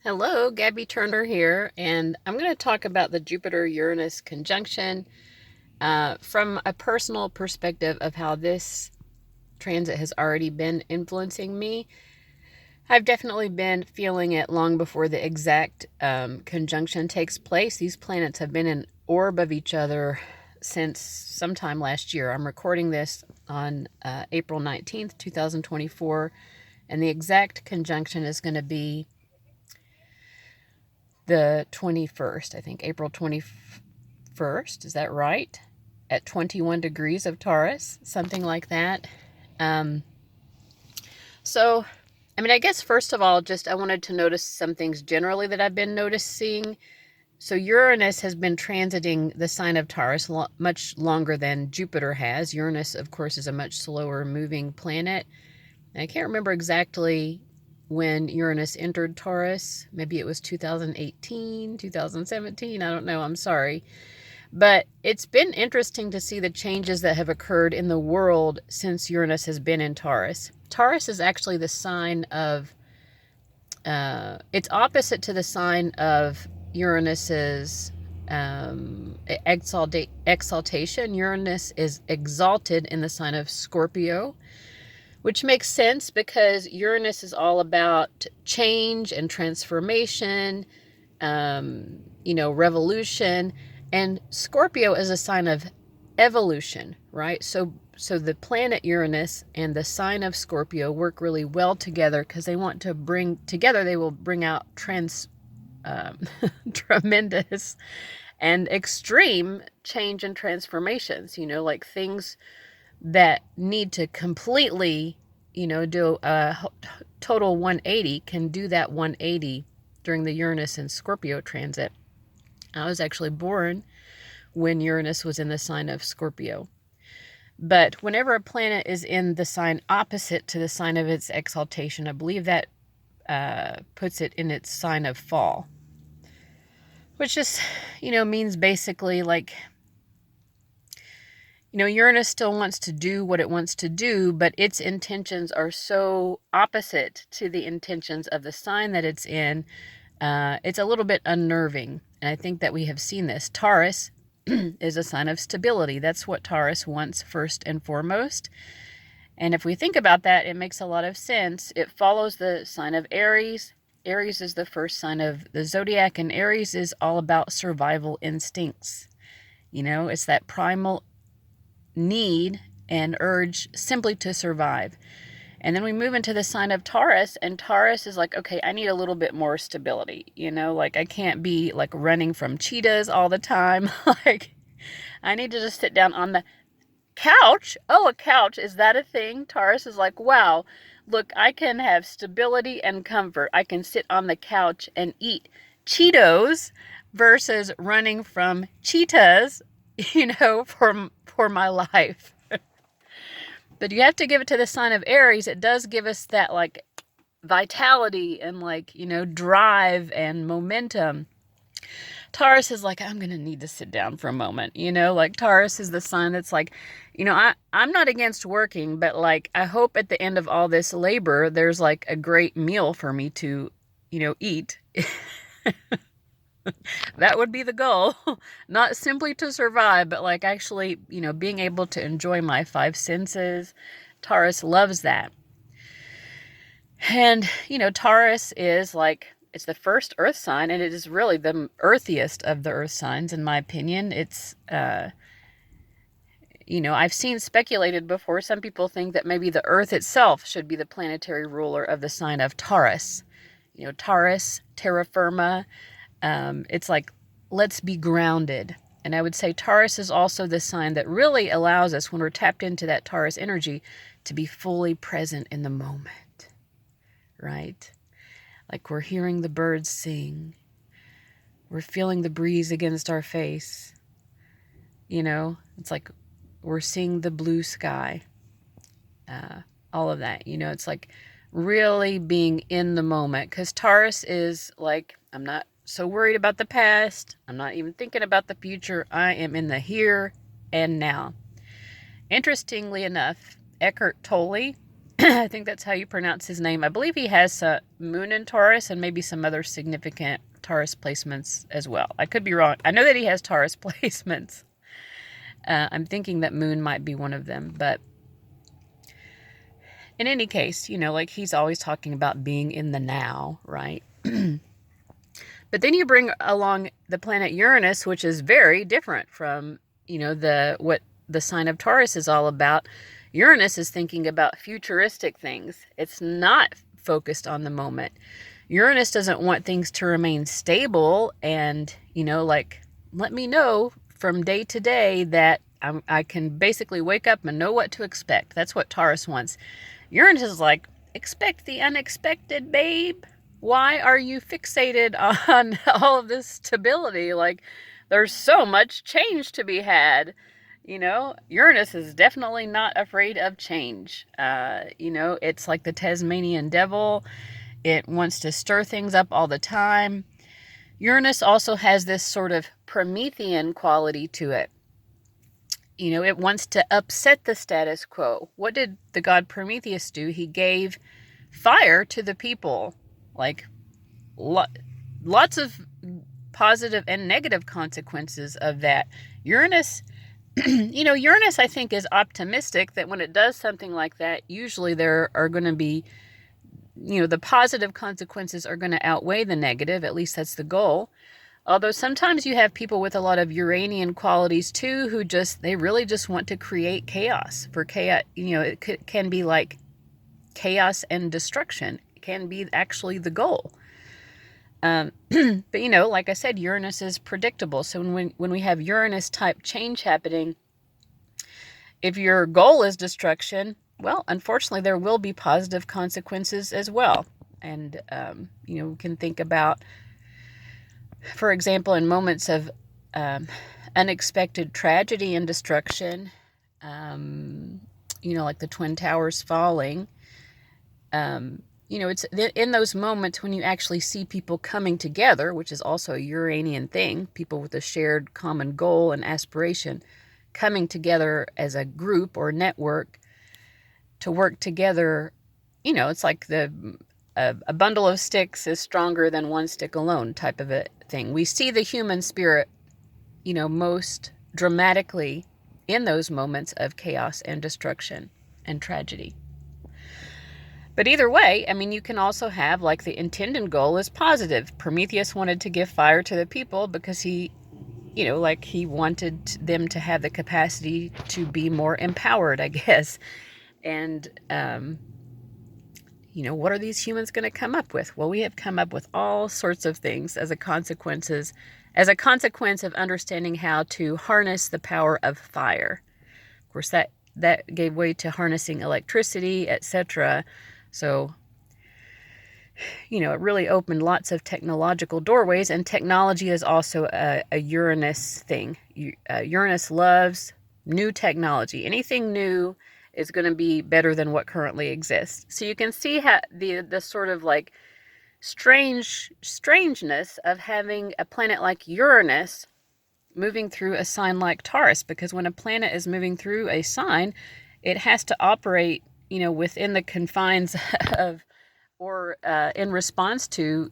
Hello, Gabby Turner here, and I'm going to talk about the Jupiter-Uranus conjunction from a personal perspective of how this transit has already been influencing me. I've definitely been feeling it long before the exact conjunction takes place. These planets have been in orb of each other since sometime last year. I'm recording this on April 19th, 2024, and the exact conjunction is going to be the 21st, I think, April 21st. Is that right? At 21 degrees of Taurus, something like that. Um, so, I guess first of all, just I wanted to notice some things generally that I've been noticing. So Uranus has been transiting the sign of Taurus much longer than Jupiter has. Uranus, of course, is a much slower moving planet. I can't remember exactly when Uranus entered Taurus. Maybe it was 2018, 2017. I don't know. I'm sorry. But it's been interesting to see the changes that have occurred in the world since Uranus has been in Taurus. Taurus is actually the sign of, it's opposite to the sign of Uranus's exaltation. Uranus is exalted in the sign of Scorpio, which makes sense because Uranus is all about change and transformation, revolution. And Scorpio is a sign of evolution, right? So the planet Uranus and the sign of Scorpio work really well together because they want to bring together, they will bring out tremendous and extreme change and transformations, like things that need to completely, do a total 180 can do that 180 during the Uranus and Scorpio transit. I was actually born when Uranus was in the sign of Scorpio. But whenever a planet is in the sign opposite to the sign of its exaltation, I believe that puts it in its sign of fall, which just, means basically like, Uranus still wants to do what it wants to do, but its intentions are so opposite to the intentions of the sign that it's in. It's a little bit unnerving. And I think that we have seen this. Taurus is a sign of stability. That's what Taurus wants first and foremost. And if we think about that, it makes a lot of sense. It follows the sign of Aries. Aries is the first sign of the zodiac, and Aries is all about survival instincts. It's that primal need and urge simply to survive. And then we move into the sign of Taurus, and Taurus is like, okay, I need a little bit more stability. Like I can't be like running from cheetahs all the time. Like I need to just sit down on the couch. Oh, a couch. Is that a thing? Taurus is like, wow, look, I can have stability and comfort. I can sit on the couch and eat Cheetos versus running from cheetahs, for my life. But you have to give it to the sign of Aries. It does give us that like vitality and like, drive and momentum. Taurus is like, I'm going to need to sit down for a moment. Like Taurus is the sign that's like, I'm not against working, but like, I hope at the end of all this labor, there's like a great meal for me to, eat. That would be the goal. Not simply to survive, but like actually, being able to enjoy my five senses. Taurus loves that. And, Taurus is like, it's the first earth sign, and it is really the earthiest of the earth signs, in my opinion. It's, I've seen speculated before. Some people think that maybe the earth itself should be the planetary ruler of the sign of Taurus. Taurus, terra firma. It's like, let's be grounded. And I would say Taurus is also the sign that really allows us, when we're tapped into that Taurus energy, to be fully present in the moment, right? Like we're hearing the birds sing. We're feeling the breeze against our face. It's like we're seeing the blue sky. All of that, it's like really being in the moment. Because Taurus is like, I'm not so worried about the past. I'm not even thinking about the future. I am in the here and now. Interestingly enough, Eckhart Tolle, I think that's how you pronounce his name. I believe he has a moon in Taurus and maybe some other significant Taurus placements as well. I could be wrong. I know that he has Taurus placements. I'm thinking that moon might be one of them. But in any case, like he's always talking about being in the now, right? But then you bring along the planet Uranus, which is very different from, what the sign of Taurus is all about. Uranus is thinking about futuristic things. It's not focused on the moment. Uranus doesn't want things to remain stable and, let me know from day to day that I can basically wake up and know what to expect. That's what Taurus wants. Uranus is like, expect the unexpected, babe. Why are you fixated on all of this stability? Like, there's so much change to be had. Uranus is definitely not afraid of change. It's like the Tasmanian devil. It wants to stir things up all the time. Uranus also has this sort of Promethean quality to it. It wants to upset the status quo. What did the god Prometheus do? He gave fire to the people. Like, lots of positive and negative consequences of that. Uranus, Uranus, I think, is optimistic that when it does something like that, usually there are going to be, the positive consequences are going to outweigh the negative. At least that's the goal. Although sometimes you have people with a lot of Uranian qualities too, who they really just want to create chaos. For chaos, it can be like chaos and destruction. It can be actually the goal. But like I said, Uranus is predictable. So when we have Uranus type change happening, if your goal is destruction, well, unfortunately, there will be positive consequences as well. And, we can think about, for example, in moments of unexpected tragedy and destruction, like the Twin Towers falling, it's in those moments when you actually see people coming together, which is also a Uranian thing, people with a shared common goal and aspiration, coming together as a group or network to work together. It's like a bundle of sticks is stronger than one stick alone type of a thing. We see the human spirit, most dramatically in those moments of chaos and destruction and tragedy. But either way, you can also have, like, the intended goal is positive. Prometheus wanted to give fire to the people because he wanted them to have the capacity to be more empowered, I guess. And, what are these humans going to come up with? Well, we have come up with all sorts of things as a consequence of understanding how to harness the power of fire. Of course, that gave way to harnessing electricity, etc. So, it really opened lots of technological doorways, and technology is also a Uranus thing. Uranus loves new technology. Anything new is going to be better than what currently exists. So you can see how the sort of like strangeness of having a planet like Uranus moving through a sign like Taurus, because when a planet is moving through a sign, it has to operate, within the confines of, or in response to,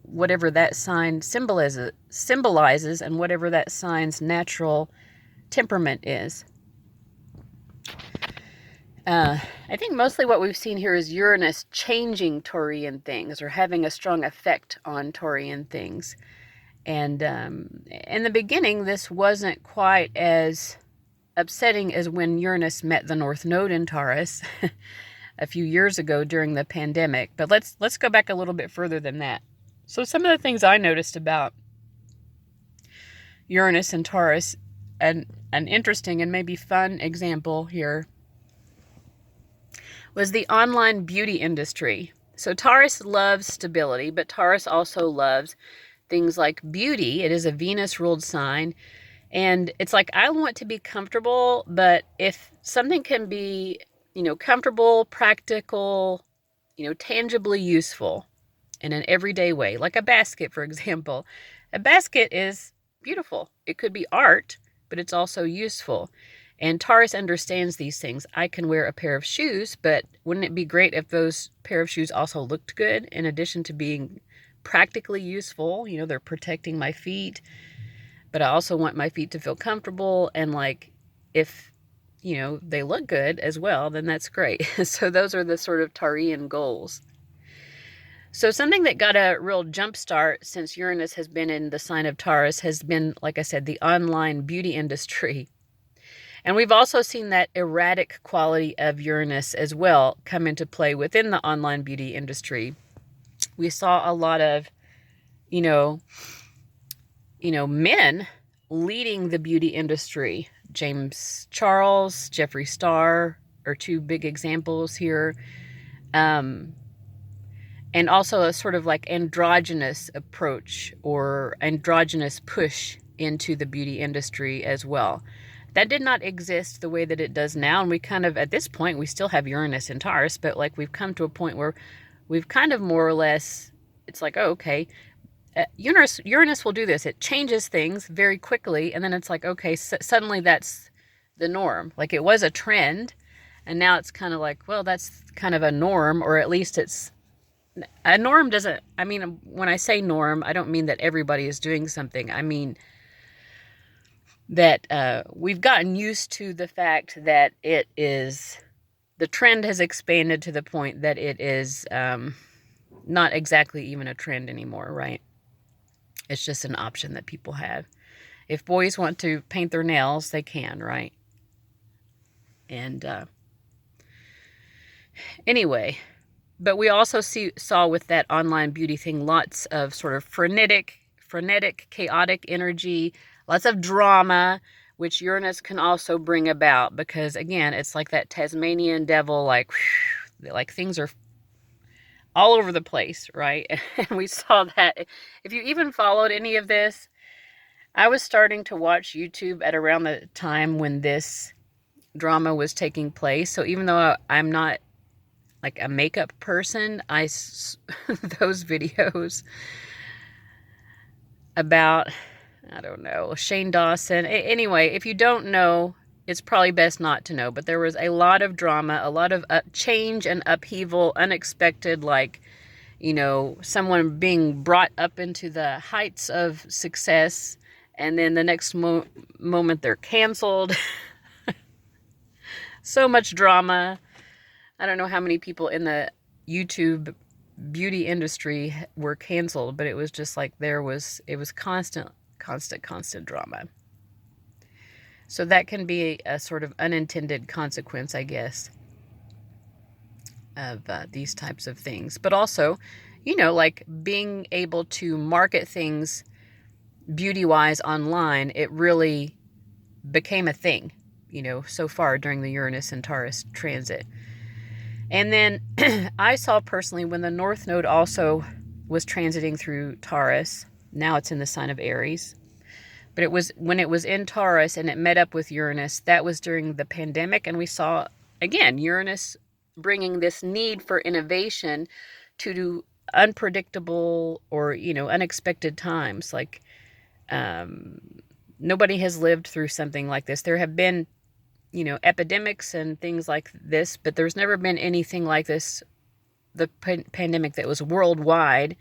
whatever that sign symbolizes and whatever that sign's natural temperament is. I think mostly what we've seen here is Uranus changing Taurian things or having a strong effect on Taurian things. And in the beginning, this wasn't quite as upsetting as when Uranus met the North Node in Taurus a few years ago during the pandemic. But let's go back a little bit further than that. So some of the things I noticed about Uranus and Taurus, and an interesting and maybe fun example here, was the online beauty industry. So Taurus loves stability, but Taurus also loves things like beauty. It is a Venus-ruled sign. And it's like, I want to be comfortable, but if something can be, comfortable, practical, tangibly useful in an everyday way, like a basket, for example. A basket is beautiful. It could be art, but it's also useful. And Taurus understands these things. I can wear a pair of shoes, but wouldn't it be great if those pair of shoes also looked good in addition to being practically useful? You know, they're protecting my feet, but I also want my feet to feel comfortable. And like, if, you know, they look good as well, then that's great. So those are the sort of Taurian goals. So something that got a real jump start since Uranus has been in the sign of Taurus has been, like I said, the online beauty industry. And we've also seen that erratic quality of Uranus as well come into play within the online beauty industry. We saw a lot of, you know, men leading the beauty industry. James Charles, Jeffree Star are two big examples here. And also a sort of like androgynous approach or androgynous push into the beauty industry as well. That did not exist the way that it does now. And we kind of, at this point, we still have Uranus and Taurus, but like we've come to a point where we've kind of more or less, it's like, oh, okay, Uranus will do this. It changes things very quickly. And then it's like, okay, suddenly that's the norm. Like it was a trend. And now it's kind of like, well, that's kind of a norm, or at least it's a norm. Doesn't, I mean, when I say norm, I don't mean that everybody is doing something. I mean that we've gotten used to the fact that it is, the trend has expanded to the point that it is not exactly even a trend anymore, right? It's just an option that people have. If boys want to paint their nails, they can, right? And anyway, but we also saw with that online beauty thing lots of sort of frenetic, chaotic energy, lots of drama, which Uranus can also bring about because, again, it's like that Tasmanian devil, like things are all over the place, right? And we saw that. If you even followed any of this, I was starting to watch YouTube at around the time when this drama was taking place. So even though I'm not like a makeup person, those videos about, I don't know, Shane Dawson. Anyway, if you don't know, it's probably best not to know. But there was a lot of drama, a lot of change and upheaval, unexpected, like, you know, someone being brought up into the heights of success, and then the next moment they're canceled. So much drama. I don't know how many people in the YouTube beauty industry were canceled, but it was just like it was constant drama. So that can be a sort of unintended consequence, I guess, of these types of things. But also, you know, like being able to market things beauty-wise online, it really became a thing, you know, so far during the Uranus and Taurus transit. And then I saw personally when the North Node also was transiting through Taurus. Now it's in the sign of Aries. But it was when it was in Taurus and it met up with Uranus, that was during the pandemic. And we saw, again, Uranus bringing this need for innovation to do unpredictable or, you know, unexpected times. Like nobody has lived through something like this. There have been, you know, epidemics and things like this, but there's never been anything like this, the pandemic that was worldwide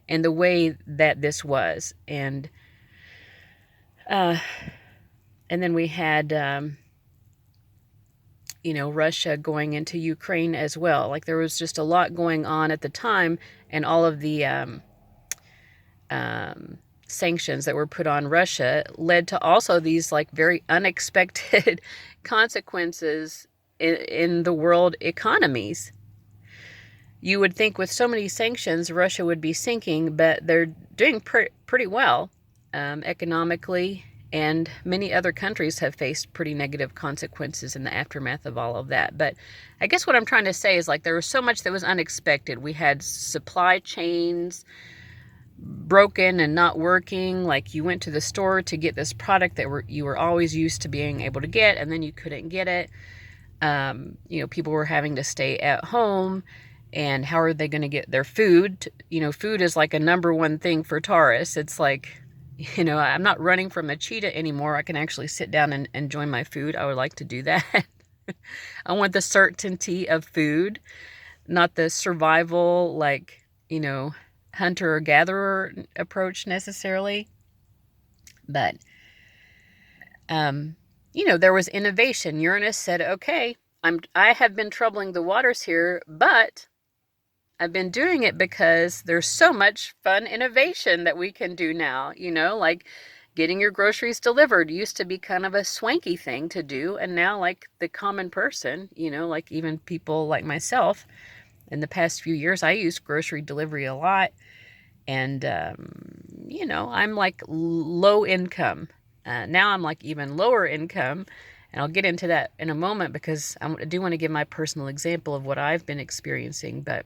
and the way that this was. And then we had, you know, Russia going into Ukraine as well. Like there was just a lot going on at the time, and all of the sanctions that were put on Russia led to also these like very unexpected consequences in the world economies. You would think with so many sanctions, Russia would be sinking, but they're doing pretty well economically, and many other countries have faced pretty negative consequences in the aftermath of all of that. But I guess what I'm trying to say is like there was so much that was unexpected. We had supply chains broken and not working. Like you went to the store to get this product that you were always used to being able to get, and then you couldn't get it. You know, people were having to stay at home, and how are they going to get their food? You know, food is like a number one thing for Taurus. It's like You know, I'm not running from a cheetah anymore. I can actually sit down and enjoy my food. I would like to do that. I want the certainty of food, not the survival, like, you know, hunter or gatherer approach necessarily. But, you know, there was innovation. Uranus said, okay, I have been troubling the waters here, but I've been doing it because there's so much fun innovation that we can do now, you know, like getting your groceries delivered used to be kind of a swanky thing to do. And now, like the common person, you know, like even people like myself, in the past few years, I used grocery delivery a lot. And, you know, I'm like low income. Now I'm like even lower income. And I'll get into that in a moment because I do want to give my personal example of what I've been experiencing. But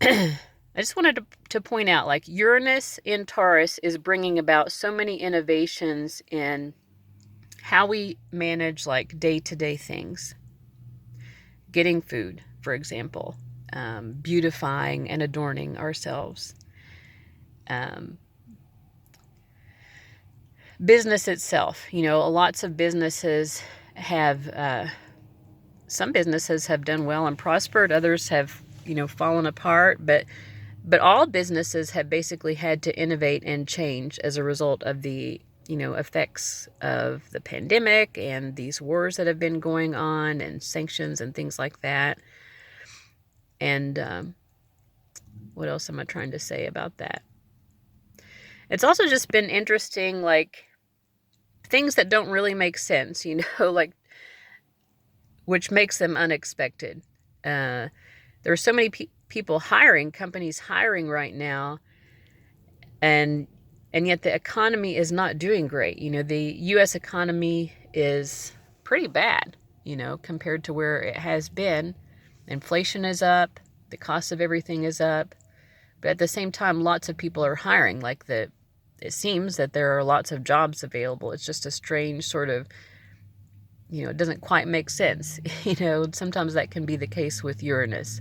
I just wanted to point out, like, Uranus in Taurus is bringing about so many innovations in how we manage, like, day-to-day things. Getting food, for example. Beautifying and adorning ourselves. Business itself. You know, lots of businesses have... some businesses have done well and prospered. Others have, you know, fallen apart. But all businesses have basically had to innovate and change as a result of the, you know, effects of the pandemic and these wars that have been going on and sanctions and things like that. And what else am I trying to say about that? It's also just been interesting, like, things that don't really make sense, you know, like, which makes them unexpected. There are so many people hiring, companies hiring right now, and yet the economy is not doing great. You know, the U.S. economy is pretty bad, you know, compared to where it has been. Inflation is up, the cost of everything is up, but at the same time, lots of people are hiring. Like, it seems that there are lots of jobs available. It's just a strange sort of, you know, it doesn't quite make sense. You know, sometimes that can be the case with Uranus.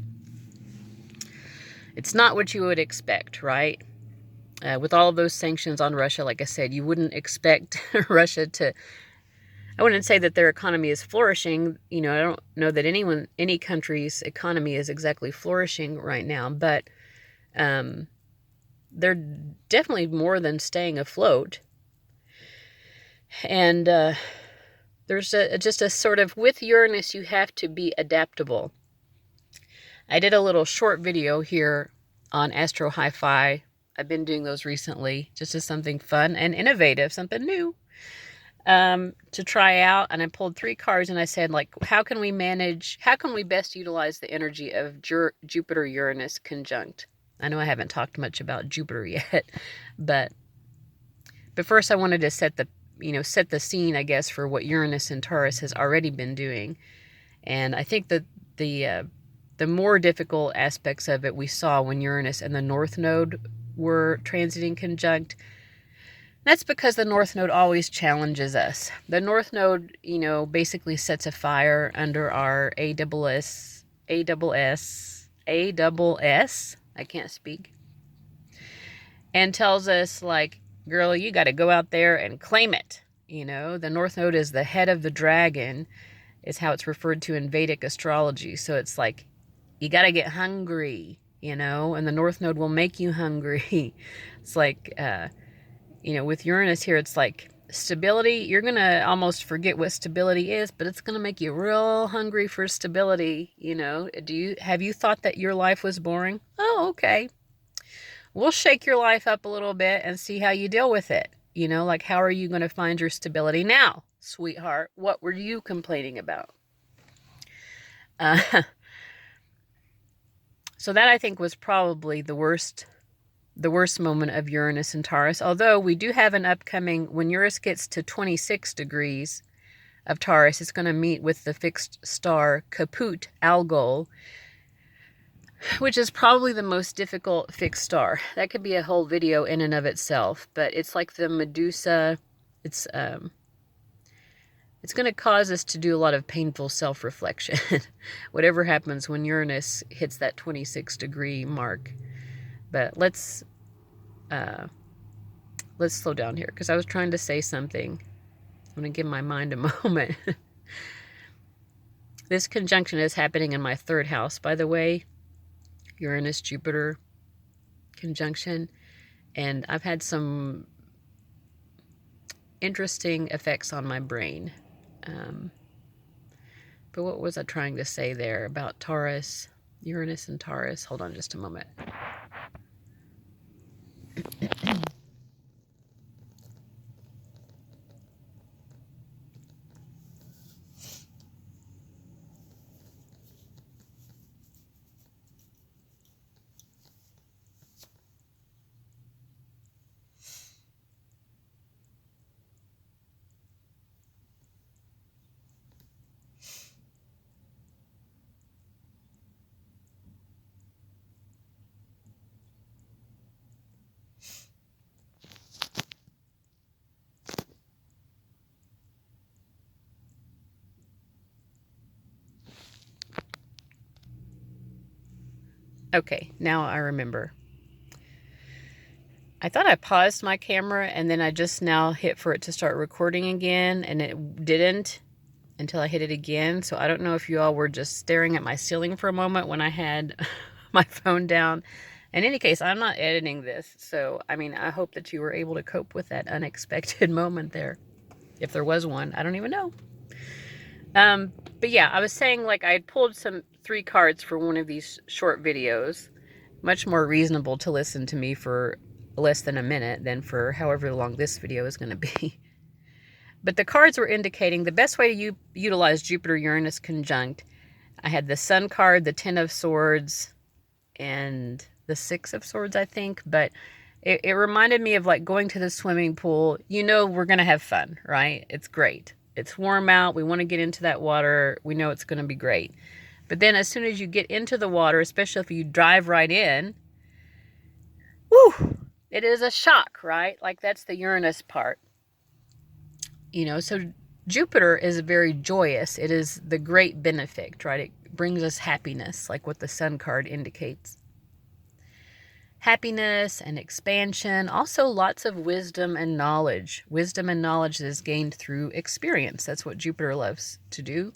It's not what you would expect, right? With all of those sanctions on Russia, like I said, you wouldn't expect Russia to... I wouldn't say that their economy is flourishing. You know, I don't know that any country's economy is exactly flourishing right now, but they're definitely more than staying afloat. And there's just a sort of, with Uranus, you have to be adaptable. I did a little short video here on Astro Hi-Fi. I've been doing those recently, just as something fun and innovative, something new to try out. And I pulled 3 cards and I said, like, how can we best utilize the energy of Jupiter-Uranus conjunct? I know I haven't talked much about Jupiter yet, but first I wanted to set the scene, I guess, for what Uranus and Taurus has already been doing. And I think that the more difficult aspects of it we saw when Uranus and the North Node were transiting conjunct. That's because the North Node always challenges us. The North Node, you know, basically sets a fire under our ASS, I can't speak, and tells us, like, girl, you got to go out there and claim it. You know, the North Node is the head of the dragon, is how it's referred to in Vedic astrology. So it's like, you got to get hungry, you know, and the North Node will make you hungry. It's like, you know, with Uranus here, it's like stability. You're going to almost forget what stability is, but it's going to make you real hungry for stability. You know, have you thought that your life was boring? Oh, okay. We'll shake your life up a little bit and see how you deal with it. You know, like, how are you going to find your stability now, sweetheart? What were you complaining about? So that, I think, was probably the worst moment of Uranus and Taurus. Although we do have an upcoming, when Uranus gets to 26 degrees of Taurus, it's going to meet with the fixed star Caput Algol, which is probably the most difficult fixed star. That could be a whole video in and of itself, but it's like the Medusa. It's going to cause us to do a lot of painful self-reflection, whatever happens when Uranus hits that 26 degree mark. But let's let's slow down here because I was trying to say something. I'm going to give my mind a moment. This conjunction is happening in my 3rd house, by the way. Uranus-Jupiter conjunction. And I've had some interesting effects on my brain. But what was I trying to say there about Taurus, Uranus and Taurus? Hold on just a moment. Okay, now I remember. I thought I paused my camera and then I just now hit for it to start recording again, and it didn't until I hit it again. So I don't know if you all were just staring at my ceiling for a moment when I had my phone down. In any case, I'm not editing this. So, I mean, I hope that you were able to cope with that unexpected moment there. If there was one, I don't even know. But yeah, I was saying, like, I had pulled 3 cards for one of these short videos. Much more reasonable to listen to me for less than a minute than for however long this video is going to be. But the cards were indicating the best way to utilize Jupiter-Uranus conjunct. I had the Sun card, the 10 of Swords, and the 6 of Swords, I think. But it reminded me of, like, going to the swimming pool. You know we're going to have fun, right? It's great. It's warm out. We want to get into that water. We know it's going to be great. But then as soon as you get into the water, especially if you dive right in, whew, it is a shock, right? Like, that's the Uranus part. You know, so Jupiter is very joyous. It is the great benefic, right? It brings us happiness, like what the Sun card indicates. Happiness and expansion, also lots of wisdom and knowledge. Wisdom and knowledge is gained through experience. That's what Jupiter loves to do.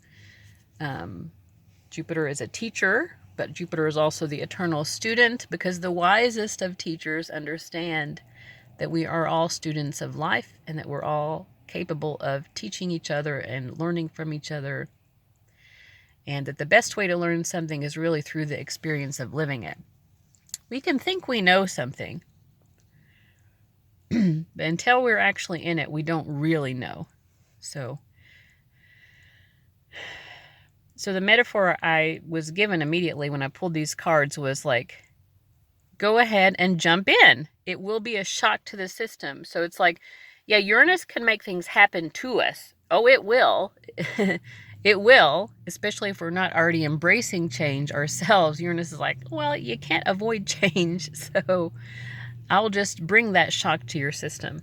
Jupiter is a teacher, but Jupiter is also the eternal student, because the wisest of teachers understand that we are all students of life and that we're all capable of teaching each other and learning from each other, and that the best way to learn something is really through the experience of living it. We can think we know something, but until we're actually in it, we don't really know. So the metaphor I was given immediately when I pulled these cards was like, go ahead and jump in. It will be a shock to the system. So it's like, yeah, Uranus can make things happen to us. Oh, it will. It will, especially if we're not already embracing change ourselves. Uranus is like, well, you can't avoid change, so I'll just bring that shock to your system.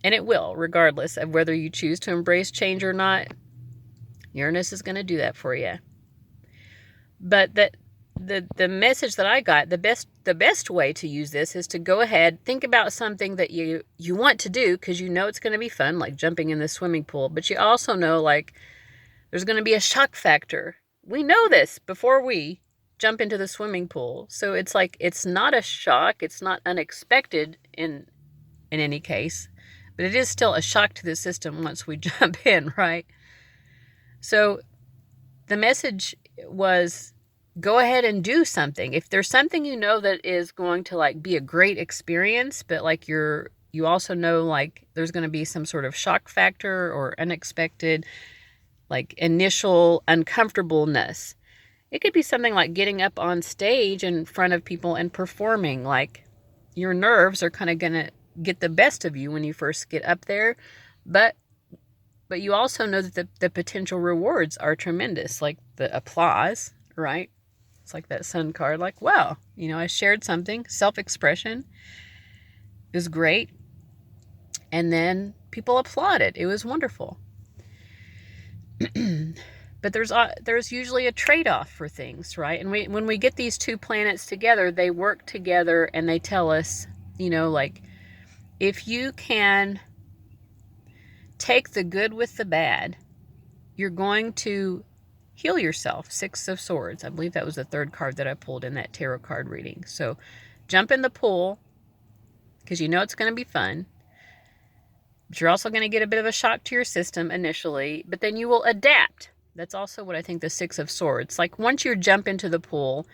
And it will, regardless of whether you choose to embrace change or not. Uranus is going to do that for you. But the message that I got, the best way to use this is to go ahead, think about something that you want to do because you know it's going to be fun, like jumping in the swimming pool. But you also know, like, there's going to be a shock factor. We know this before we jump into the swimming pool. So it's like, it's not a shock. It's not unexpected in any case. But it is still a shock to the system once we jump in, right? So the message was, go ahead and do something. If there's something you know that is going to, like, be a great experience, but like you also know, like, there's going to be some sort of shock factor or unexpected, like, initial uncomfortableness. It could be something like getting up on stage in front of people and performing. Like, your nerves are kind of going to get the best of you when you first get up there, but you also know that the potential rewards are tremendous, like the applause, right? It's like that Sun card, like, wow, you know, I shared something, self-expression is great, and then people applauded. It was wonderful. But there's usually a trade-off for things, right? And when we get these two planets together, they work together and they tell us, like, if you can take the good with the bad, you're going to heal yourself. Six of Swords. I believe that was the third card that I pulled in that tarot card reading. So jump in the pool because it's going to be fun. But you're also going to get a bit of a shock to your system initially, but then you will adapt. That's also what I think the Six of Swords. Like once you jump into the pool,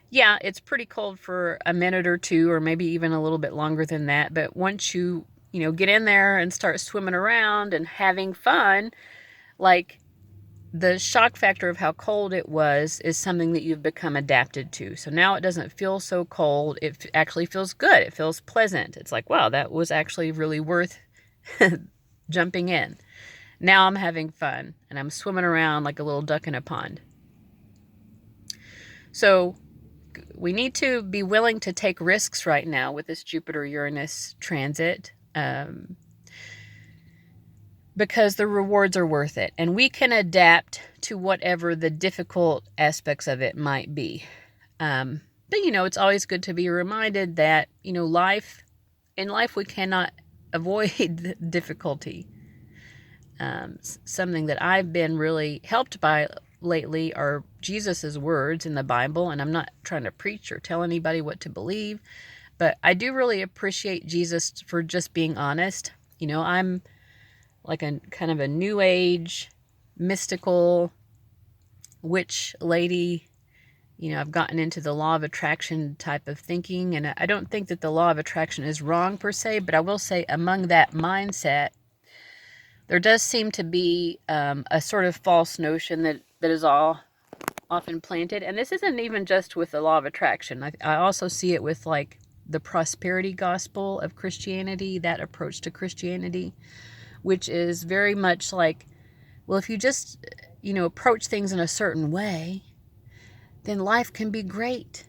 yeah, it's pretty cold for a minute or two, or maybe even a little bit longer than that. But once you, get in there and start swimming around and having fun, like the shock factor of how cold it was is something that you've become adapted to. So now it doesn't feel so cold. It actually feels good. It feels pleasant. It's like, wow, that was actually really worth jumping in. Now I'm having fun and I'm swimming around like a little duck in a pond. So we need to be willing to take risks right now with this Jupiter-Uranus transit, because the rewards are worth it. And we can adapt to whatever the difficult aspects of it might be. But, it's always good to be reminded that, in life we cannot avoid difficulty. Something that I've been really helped by lately are Jesus's words in the Bible, and I'm not trying to preach or tell anybody what to believe, but I do really appreciate Jesus for just being honest. I'm like a kind of a new age, mystical witch lady. I've gotten into the law of attraction type of thinking, and I don't think that the law of attraction is wrong per se, but I will say among that mindset, there does seem to be a sort of false notion that is all often planted. And this isn't even just with the law of attraction. I also see it with like the prosperity gospel of Christianity, that approach to Christianity, which is very much like, well, if you just, approach things in a certain way, then life can be great,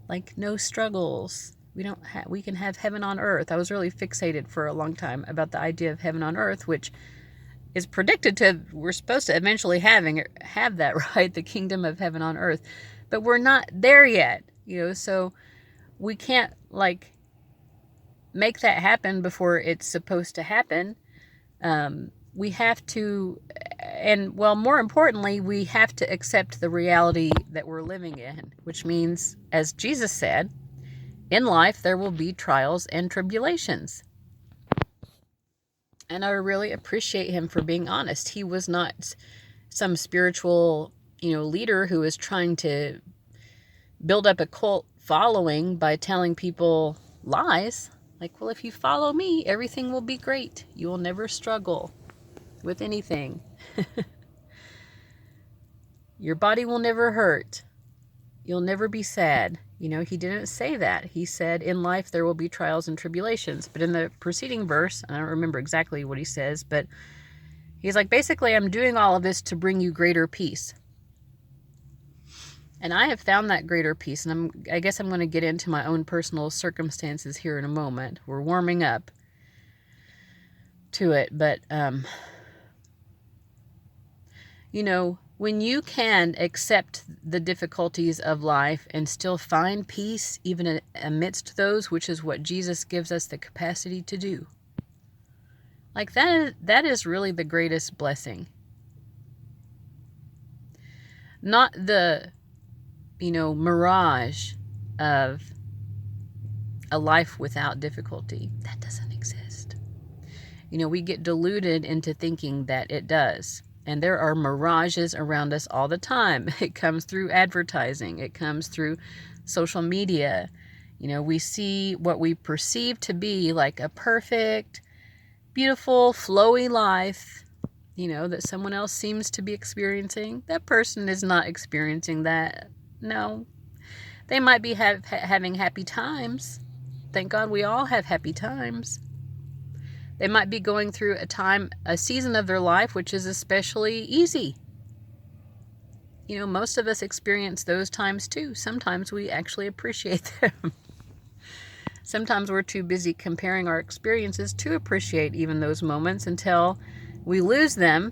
like no struggles. We can have heaven on earth. I was really fixated for a long time about the idea of heaven on earth, which is predicted we're supposed to eventually have that, right? The kingdom of heaven on earth. But we're not there yet, so we can't like make that happen before it's supposed to happen. We have to, and well, more importantly, we have to accept the reality that we're living in, which means, as Jesus said, in life, there will be trials and tribulations. And I really appreciate him for being honest. He was not some spiritual, leader who was trying to build up a cult following by telling people lies. Like, well, if you follow me, everything will be great. You will never struggle with anything. Your body will never hurt. You'll never be sad. He didn't say that. He said, in life there will be trials and tribulations. But in the preceding verse, I don't remember exactly what he says, but he's like, basically, I'm doing all of this to bring you greater peace. And I have found that greater peace. And I guess I'm going to get into my own personal circumstances here in a moment. We're warming up to it. But, when you can accept the difficulties of life and still find peace even amidst those, which is what Jesus gives us the capacity to do, like that is really the greatest blessing. Not the, mirage of a life without difficulty. That doesn't exist. We get deluded into thinking that it does. And there are mirages around us all the time. It comes through advertising. It comes through social media. We see what we perceive to be like a perfect, beautiful, flowy life, that someone else seems to be experiencing. That person is not experiencing that. No. They might be having happy times. Thank God we all have happy times. They might be going through a season of their life which is especially easy. Most of us experience those times too. Sometimes we actually appreciate them. Sometimes we're too busy comparing our experiences to appreciate even those moments until we lose them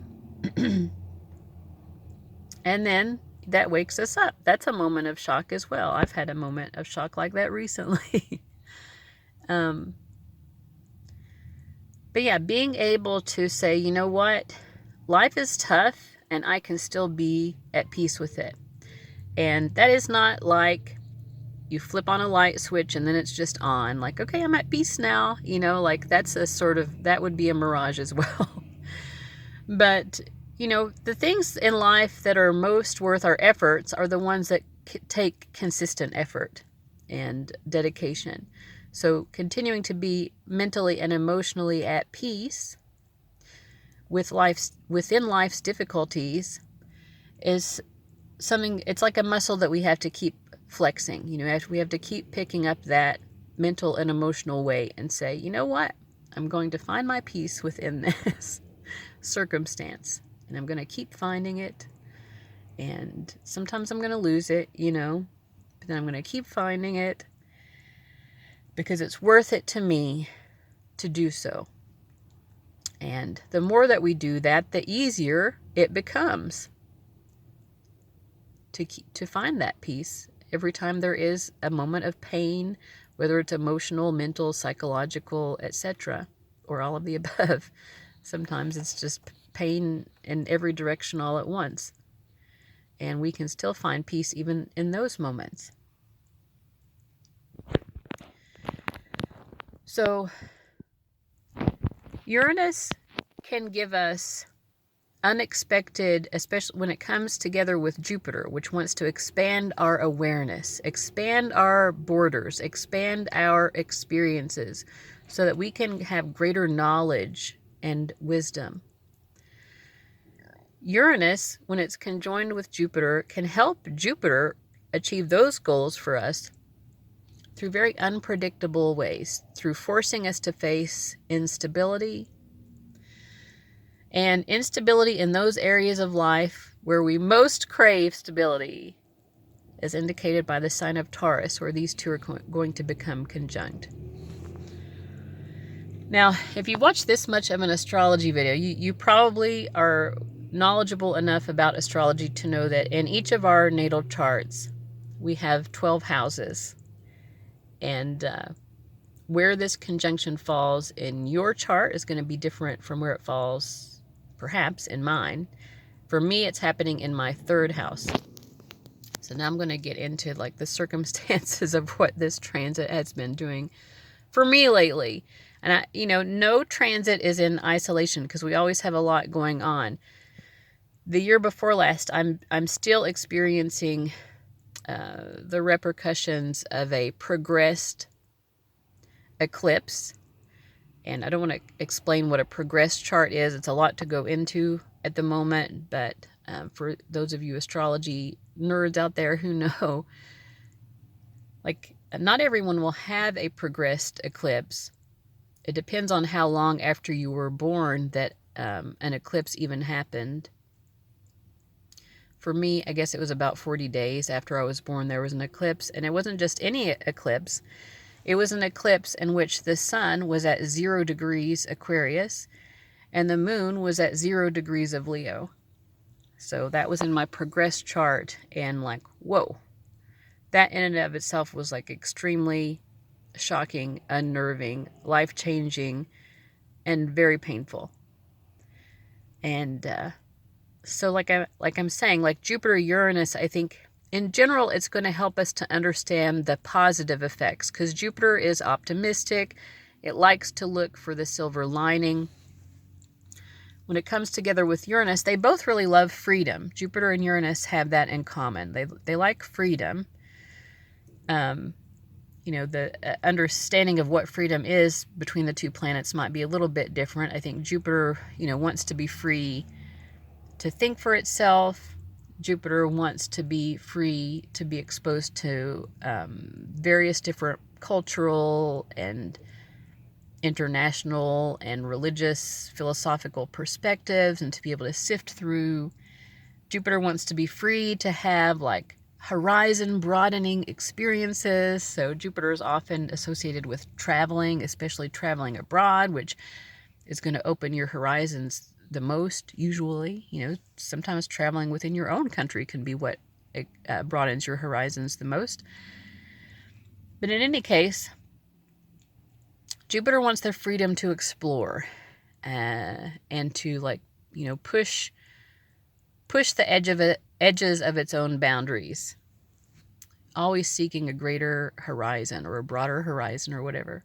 And then that wakes us up. That's a moment of shock as well. I've had a moment of shock like that recently. um, but yeah, being able to say, you know what, life is tough and I can still be at peace with it. And that is not like you flip on a light switch and then it's just on. Like, okay, I'm at peace now. You know, like that's a sort of, that would be a mirage as well. But, you know, the things in life that are most worth our efforts are the ones that take consistent effort and dedication. So continuing to be mentally and emotionally at peace with within life's difficulties is something, it's like a muscle that we have to keep flexing. You know, we have to keep picking up that mental and emotional weight and say, you know what, I'm going to find my peace within this circumstance, and I'm going to keep finding it, and sometimes I'm going to lose it, you know, but then I'm going to keep finding it because it's worth it to me to do so. And the more that we do that, the easier it becomes to find that peace every time there is a moment of pain, whether it's emotional, mental, psychological, etc., or all of the above. Sometimes it's just pain in every direction all at once. And we can still find peace even in those moments. So Uranus can give us unexpected, especially when it comes together with Jupiter, which wants to expand our awareness, expand our borders, expand our experiences so that we can have greater knowledge and wisdom. Uranus, when it's conjoined with Jupiter, can help Jupiter achieve those goals for us through very unpredictable ways, through forcing us to face instability, and instability in those areas of life where we most crave stability, as indicated by the sign of Taurus, where these two are going to become conjunct. Now, if you watch this much of an astrology video, you probably are knowledgeable enough about astrology to know that in each of our natal charts, we have 12 houses. And where this conjunction falls in your chart is going to be different from where it falls perhaps in mine. For me, it's happening in my third house. So now I'm going to get into like the circumstances of what this transit has been doing for me lately. And no transit is in isolation because we always have a lot going on. The year before last, I'm still experiencing the repercussions of a progressed eclipse. And I don't want to explain what a progressed chart is. It's a lot to go into at the moment. But for those of you astrology nerds out there who know, like, not everyone will have a progressed eclipse. It depends on how long after you were born that an eclipse even happened. For me, I guess it was about 40 days after I was born, there was an eclipse. And it wasn't just any eclipse. It was an eclipse in which the sun was at 0 degrees Aquarius and the moon was at 0 degrees of Leo. So that was in my progressed chart, and like, whoa. That in and of itself was like extremely shocking, unnerving, life-changing, and very painful. And so like I'm saying, like Jupiter, Uranus, I think in general, it's going to help us to understand the positive effects because Jupiter is optimistic. It likes to look for the silver lining. When it comes together with Uranus, they both really love freedom. Jupiter and Uranus have that in common. They like freedom. The understanding of what freedom is between the two planets might be a little bit different. I think Jupiter, wants to be free to think for itself. Jupiter wants to be free to be exposed to various different cultural and international and religious philosophical perspectives and to be able to sift through. Jupiter wants to be free to have like horizon broadening experiences. So Jupiter is often associated with traveling, especially traveling abroad, which is going to open your horizons the most, usually. Sometimes traveling within your own country can be what broadens your horizons the most. But in any case, Jupiter wants the freedom to explore and to push the edges of its own boundaries, always seeking a greater horizon or a broader horizon or whatever.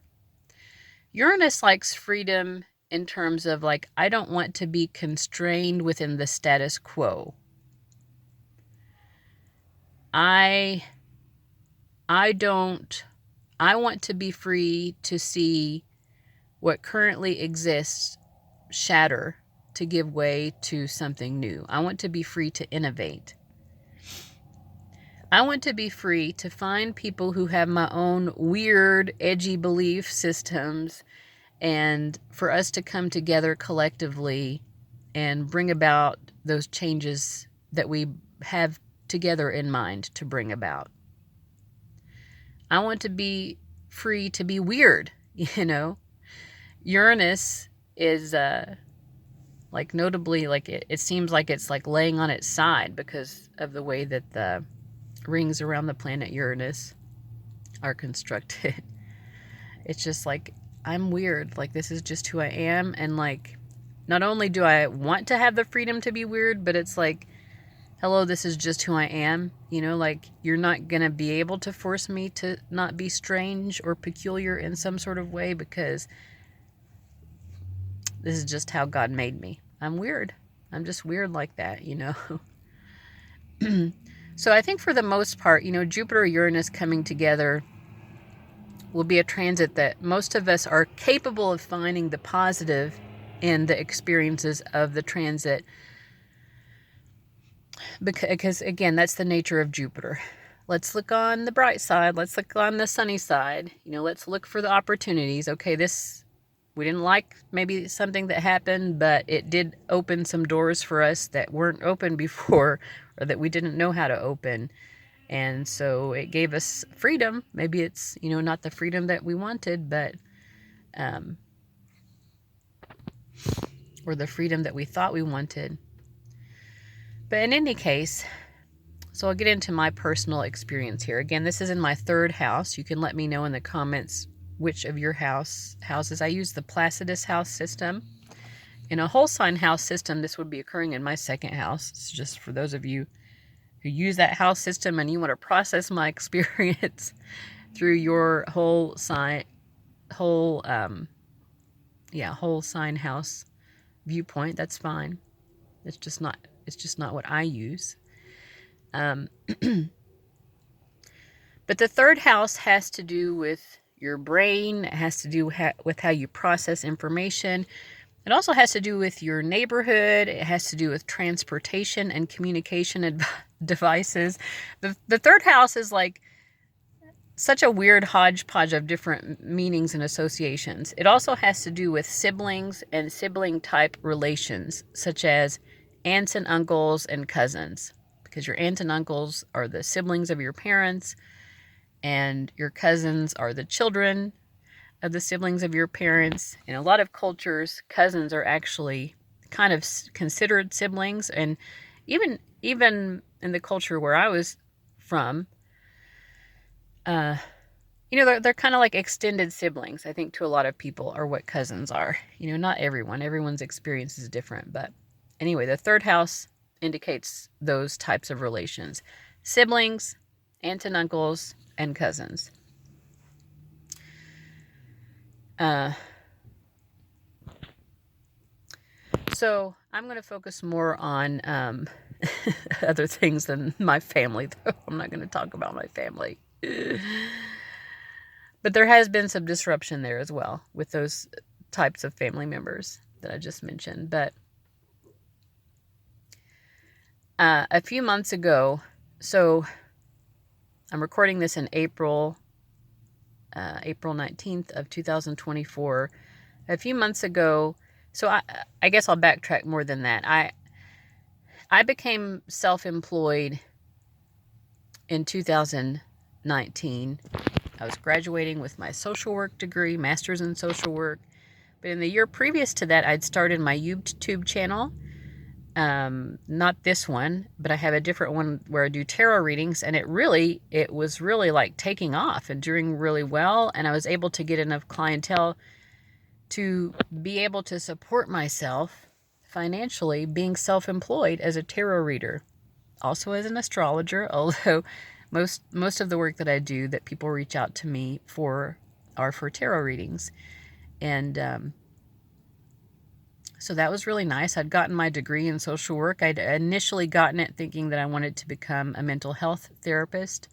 Uranus likes freedom in terms of I don't want to be constrained within the status quo. I want to be free to see what currently exists shatter to give way to something new. I want to be free to innovate. I want to be free to find people who have my own weird, edgy belief systems, and for us to come together collectively and bring about those changes that we have together in mind to bring about. I want to be free to be weird, Uranus is notably it seems like it's laying on its side because of the way that the rings around the planet Uranus are constructed. It's just I'm weird. This is just who I am. And not only do I want to have the freedom to be weird, but it's hello, this is just who I am. You're not going to be able to force me to not be strange or peculiar in some sort of way, because this is just how God made me. I'm weird. I'm just weird like that, So I think for the most part, Jupiter, Uranus coming together will be a transit that most of us are capable of finding the positive in the experiences of the transit. Because again, that's the nature of Jupiter. Let's look on the bright side. Let's look on the sunny side. Let's look for the opportunities. Okay, we didn't like maybe something that happened, but it did open some doors for us that weren't open before, or that we didn't know how to open. And so it gave us freedom. Maybe it's, not the freedom that we wanted, but, or the freedom that we thought we wanted. But in any case, so I'll get into my personal experience here. Again, this is in my third house. You can let me know in the comments which of your houses. I use the Placidus house system. In a whole sign house system, this would be occurring in my second house. It's just for those of you who use that house system and you want to process my experience through your whole sign house viewpoint. That's fine. It's just not what I use. But the third house has to do with your brain. It has to do with how you process information. It also has to do with your neighborhood. It has to do with transportation and communication devices. The third house is such a weird hodgepodge of different meanings and associations. It also has to do with siblings and sibling-type relations, such as aunts and uncles and cousins, because your aunts and uncles are the siblings of your parents, and your cousins are the children of the siblings of your parents. In a lot of cultures, cousins are actually kind of considered siblings, and even in the culture where I was from, they're kind of like extended siblings. I think to a lot of people are what cousins are. Not everyone's experience is different, but anyway, the third house indicates those types of relations: siblings, aunts and uncles, and cousins. So I'm going to focus more on other things than my family, though. I'm not going to talk about my family. But there has been some disruption there as well with those types of family members that I just mentioned. But a few months ago, so I'm recording this in April 19th of 2024. A few months ago, so I guess I'll backtrack more than that. I became self-employed in 2019. I was graduating with my social work degree, master's in social work, But in the year previous to that, I'd started my YouTube channel. Not this one, but I have a different one where I do tarot readings, and it was really like taking off and doing really well. And I was able to get enough clientele to be able to support myself financially, being self-employed as a tarot reader, also as an astrologer, although most of the work that I do that people reach out to me for are for tarot readings. And so that was really nice. I'd gotten my degree in social work. I'd initially gotten it thinking that I wanted to become a mental health therapist.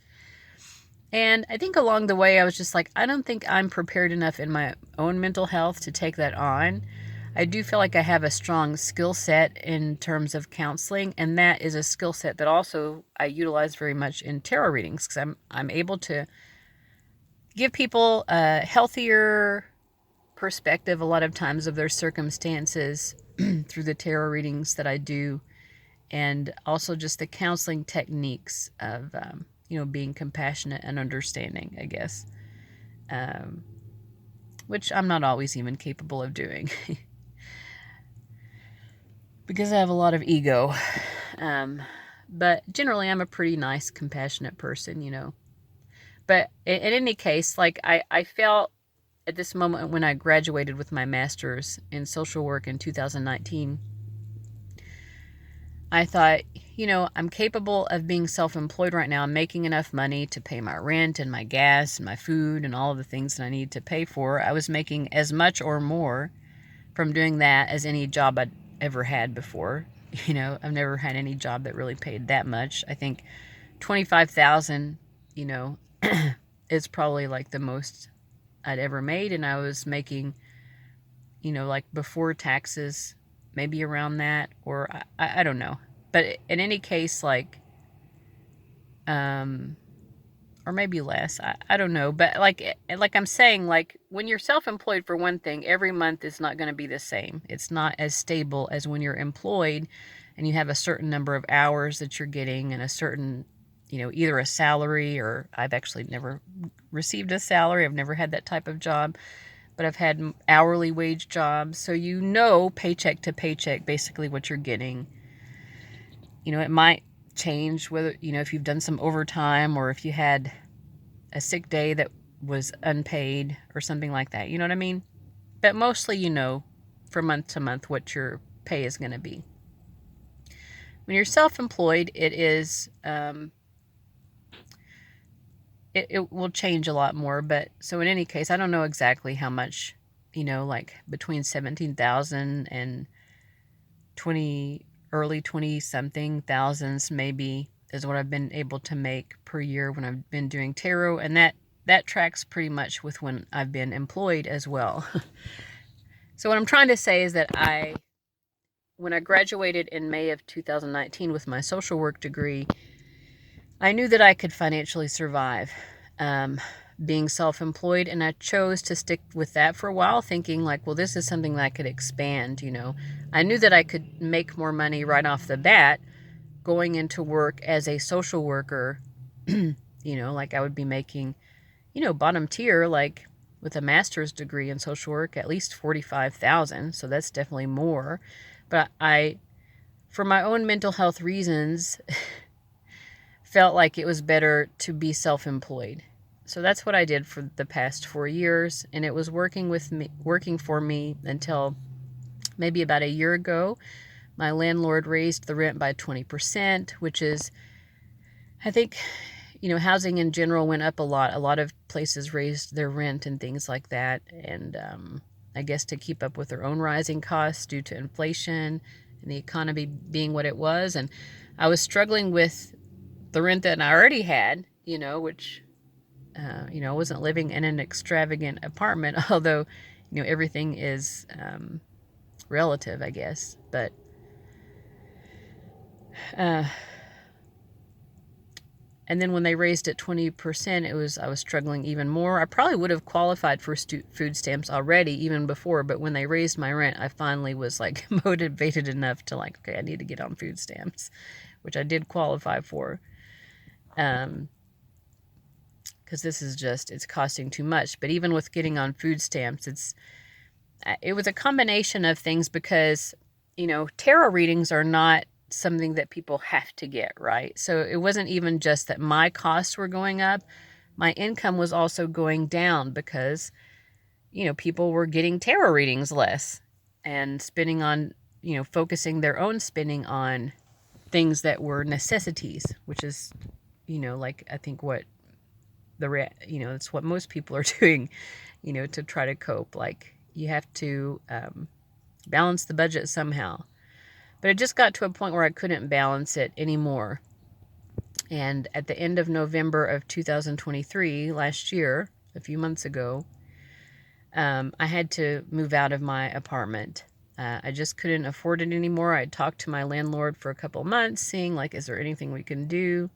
And I think along the way, I was just like, I don't think I'm prepared enough in my own mental health to take that on. I do feel like I have a strong skill set in terms of counseling, and that is a skill set that also I utilize very much in tarot readings, because I'm able to give people a healthier perspective a lot of times of their circumstances through the tarot readings that I do, and also just the counseling techniques of being compassionate and understanding, I guess, which I'm not always even capable of doing because I have a lot of ego, but generally I'm a pretty nice, compassionate person. But in any case, like I felt at this moment when I graduated with my master's in social work in 2019, I thought, I'm capable of being self-employed right now. I'm making enough money to pay my rent and my gas and my food and all of the things that I need to pay for. I was making as much or more from doing that as any job I'd ever had before. I've never had any job that really paid that much. I think $25,000, is probably like the most I'd ever made, and I was making, like before taxes, maybe around that, or I don't know. But in any case, like, or maybe less, I don't know. But like I'm saying, like when you're self-employed, for one thing, every month is not going to be the same. It's not as stable as when you're employed and you have a certain number of hours that you're getting and a certain, either a salary, or I've actually never received a salary. I've never had that type of job, but I've had hourly wage jobs. So paycheck to paycheck, basically what you're getting. It might change whether, if you've done some overtime or if you had a sick day that was unpaid or something like that. You know what I mean? But mostly, from month to month what your pay is going to be. When you're self-employed, it is, it will change a lot more. But so in any case, I don't know exactly how much, like between 17,000 and early 20 something thousands maybe is what I've been able to make per year when I've been doing tarot, and that tracks pretty much with when I've been employed as well. So what I'm trying to say is that when I graduated in May of 2019 with my social work degree, I knew that I could financially survive being self-employed, and I chose to stick with that for a while, thinking like, well, this is something that I could expand. I knew that I could make more money right off the bat going into work as a social worker. Like I would be making, bottom tier, like with a master's degree in social work, at least 45,000. So that's definitely more. But for my own mental health reasons, felt like it was better to be self-employed. So that's what I did for the past 4 years, and it was working for me until maybe about a year ago. My landlord raised the rent by 20%, which is, I think, housing in general went up a lot. A lot of places raised their rent and things like that, and I guess to keep up with their own rising costs due to inflation and the economy being what it was. And I was struggling with the rent that I already had, which, I wasn't living in an extravagant apartment, although, everything is relative, I guess. But and then when they raised it 20%, I was struggling even more. I probably would have qualified for food stamps already, even before, but when they raised my rent, I finally was like motivated enough to like, okay, I need to get on food stamps, which I did qualify for. Because this is it's costing too much. But even with getting on food stamps, it was a combination of things because, tarot readings are not something that people have to get, right? So it wasn't even just that my costs were going up. My income was also going down because, people were getting tarot readings less and spending on, focusing their own spending on things that were necessities, which is, like I think what it's what most people are doing, to try to cope. Like you have to balance the budget somehow. But it just got to a point where I couldn't balance it anymore. And at the end of November of 2023, last year, a few months ago, I had to move out of my apartment. I just couldn't afford it anymore. I talked to my landlord for a couple months, seeing like, is there anything we can do?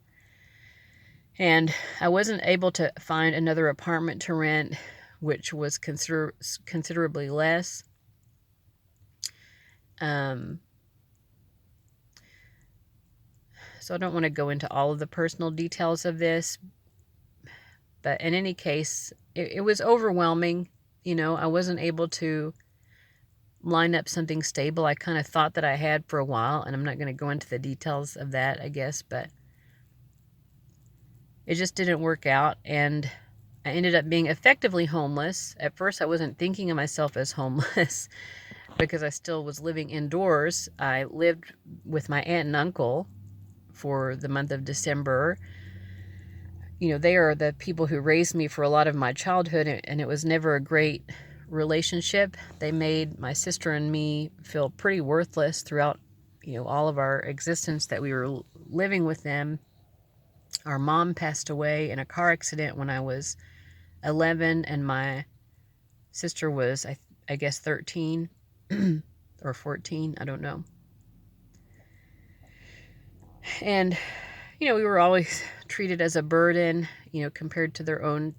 And I wasn't able to find another apartment to rent, which was considerably less. So I don't want to go into all of the personal details of this, but in any case, it was overwhelming. I wasn't able to line up something stable. I kind of thought that I had for a while, and I'm not going to go into the details of that, I guess, but it just didn't work out, and I ended up being effectively homeless. At first, I wasn't thinking of myself as homeless because I still was living indoors. I lived with my aunt and uncle for the month of December. They are the people who raised me for a lot of my childhood, and it was never a great relationship. They made my sister and me feel pretty worthless throughout, all of our existence that we were living with them. Our mom passed away in a car accident when I was 11, and my sister was, I guess, 13 or 14. I don't know. And, we were always treated as a burden, compared to their own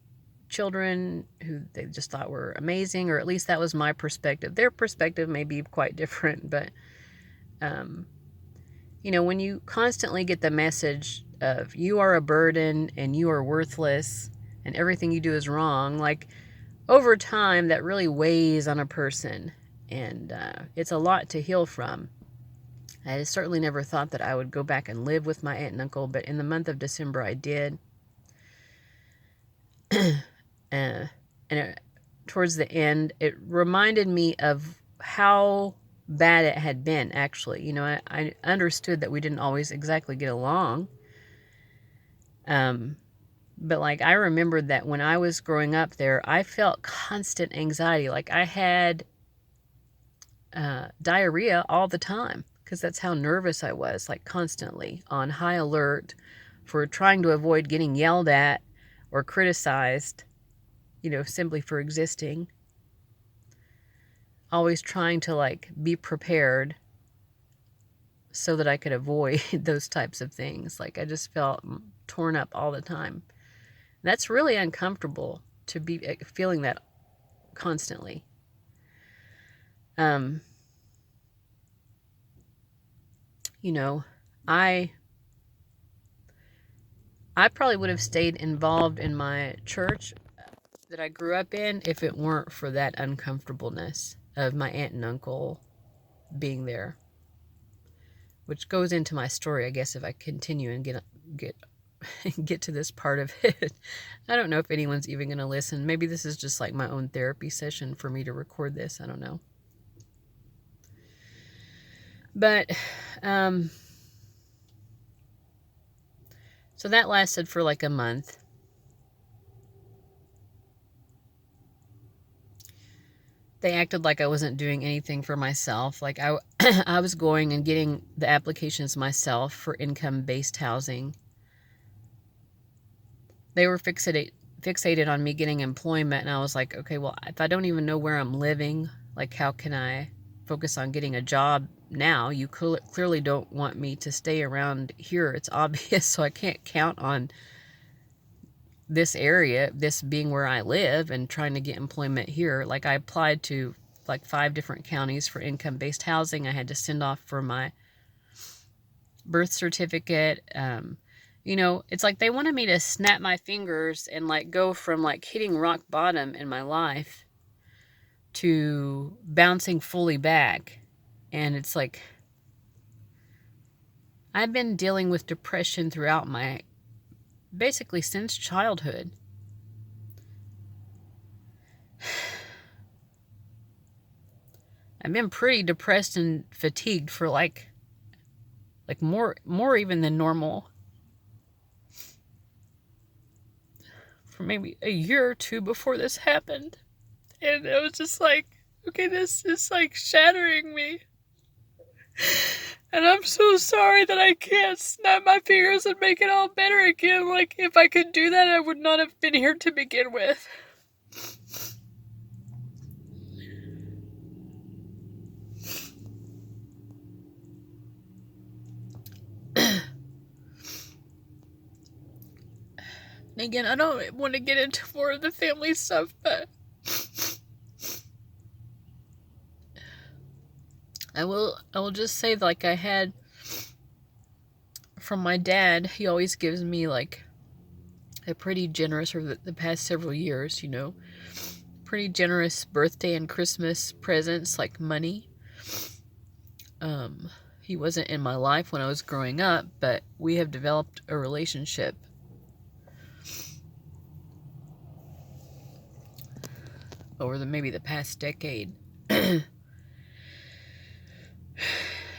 children who they just thought were amazing, or at least that was my perspective. Their perspective may be quite different, but, when you constantly get the message of you are a burden and you are worthless and everything you do is wrong, like over time that really weighs on a person, and it's a lot to heal from. I certainly never thought that I would go back and live with my aunt and uncle, but in the month of December I did. Towards the end, it reminded me of how bad it had been, actually. I understood that we didn't always exactly get along. But like, I remembered that when I was growing up there, I felt constant anxiety. Like I had diarrhea all the time because that's how nervous I was, like constantly on high alert for trying to avoid getting yelled at or criticized, simply for existing. Always trying to like be prepared so that I could avoid those types of things. Like I just felt torn up all the time. That's really uncomfortable to be feeling that constantly. I probably would have stayed involved in my church that I grew up in if it weren't for that uncomfortableness of my aunt and uncle being there, which goes into my story, I guess, if I continue and get to this part of it. I don't know if anyone's even going to listen. Maybe this is just like my own therapy session for me to record this. I don't know. But, so that lasted for like a month. They acted like I wasn't doing anything for myself. Like I was going and getting the applications myself for income-based housing. They were fixated on me getting employment, and I was like, okay, well, if I don't even know where I'm living, like how can I focus on getting a job now? You clearly don't want me to stay around here. It's obvious, so I can't count on this area, this being where I live, and trying to get employment here. Like I applied to like 5 different counties for income-based housing. I had to send off for my birth certificate. It's like they wanted me to snap my fingers and like go from like hitting rock bottom in my life to bouncing fully back. And it's like, I've been dealing with depression throughout basically since childhood. I've been pretty depressed and fatigued for like more even than normal for maybe a year or two before this happened. And it was just like, okay, this is like shattering me. And I'm so sorry that I can't snap my fingers and make it all better again. Like, if I could do that, I would not have been here to begin with. Again, I don't want to get into more of the family stuff, but I will just say, like, I had from my dad, he always gives me like a pretty generous, or the past several years, you know, pretty generous birthday and Christmas presents, like money. He wasn't in my life when I was growing up, but we have developed a relationship over maybe the past decade.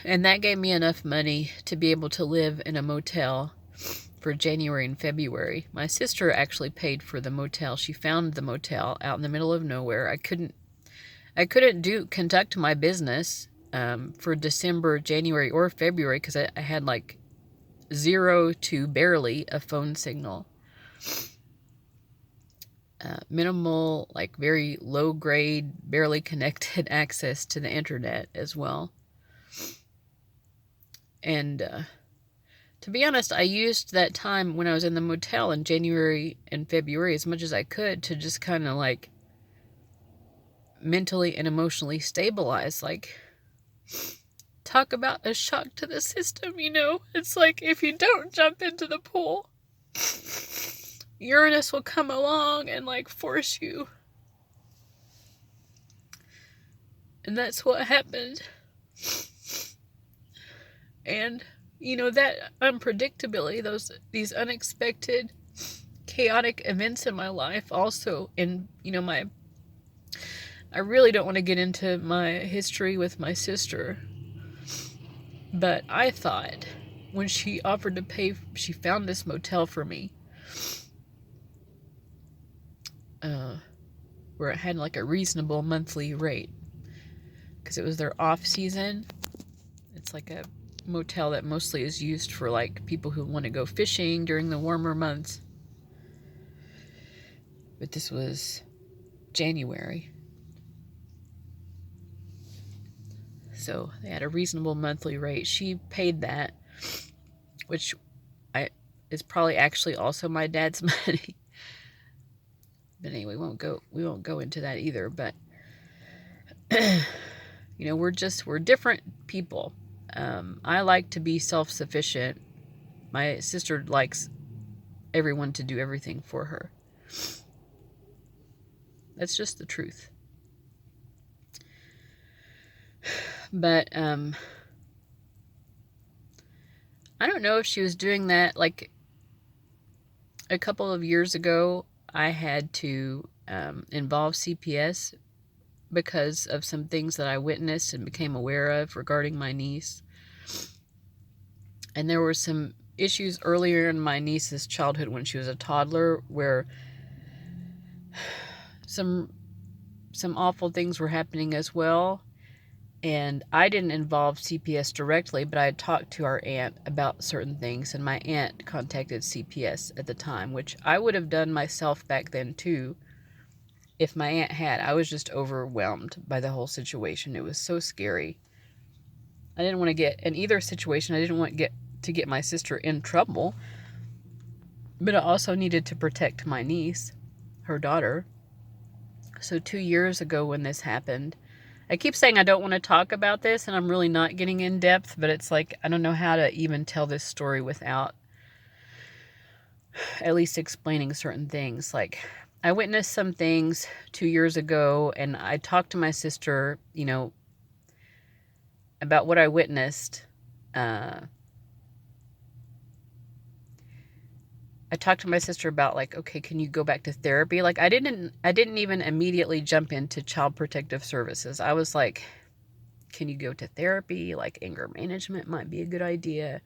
And that gave me enough money to be able to live in a motel for January and February. My sister actually paid for the motel. She found the motel out in the middle of nowhere. I couldn't conduct my business for December, January, or February because I had like 0 to barely a phone signal. Minimal, like very low grade, barely connected access to the internet as well. And to be honest, I used that time when I was in the motel in January and February as much as I could to just kind of like mentally and emotionally stabilize. Like, talk about a shock to the system, you know? It's like, if you don't jump into the pool, Uranus will come along and like force you. And that's what happened. And you know, that unpredictability, these unexpected chaotic events in my life also, and you know, I really don't want to get into my history with my sister, but I thought when she offered to pay, she found this motel for me where it had like a reasonable monthly rate because it was their off season. It's like a motel that mostly is used for like people who want to go fishing during the warmer months. But this was January, so they had a reasonable monthly rate. She paid that, which is probably actually also my dad's money. But anyway, we won't go into that either. But you know, we're different people. I like to be self-sufficient. My sister likes everyone to do everything for her. That's just the truth. But I don't know if she was doing that. Like a couple of years ago, I had to involve CPS because of some things that I witnessed and became aware of regarding my niece. And there were some issues earlier in my niece's childhood when she was a toddler where some awful things were happening as well. And I didn't involve CPS directly, but I had talked to our aunt about certain things, and my aunt contacted CPS at the time, which I would have done myself back then too if my aunt had. I was just overwhelmed by the whole situation. It was so scary. I didn't want to get, in either situation, I didn't want to get my sister in trouble, but I also needed to protect my niece, her daughter. So 2 years ago when this happened, I keep saying I don't want to talk about this, and I'm really not getting in depth, but it's like, I don't know how to even tell this story without at least explaining certain things. Like, I witnessed some things 2 years ago, and I talked to my sister, about what I witnessed. I talked to my sister about, like, okay, can you go back to therapy? Like, I didn't even immediately jump into child protective services. I was like, can you go to therapy? Like, anger management might be a good idea.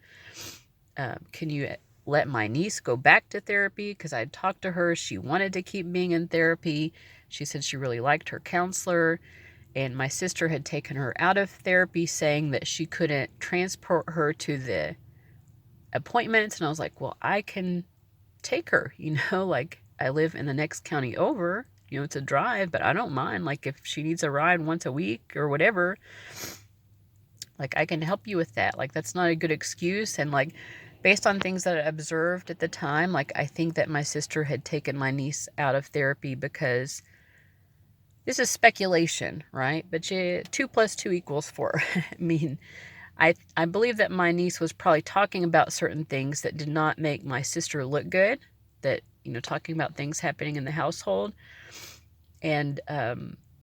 Can you let my niece go back to therapy? Because I talked to her. She wanted to keep being in therapy. She said she really liked her counselor. And my sister had taken her out of therapy, saying that she couldn't transport her to the appointments. And I was like, well, I can take her, like, I live in the next county over. It's a drive, but I don't mind. Like, if she needs a ride once a week or whatever, like, I can help you with that. Like, that's not a good excuse. And, like, based on things that I observed at the time, like, I think that my sister had taken my niece out of therapy because, this is speculation, right? But 2 + 2 = 4. I mean, I believe that my niece was probably talking about certain things that did not make my sister look good, that, talking about things happening in the household. And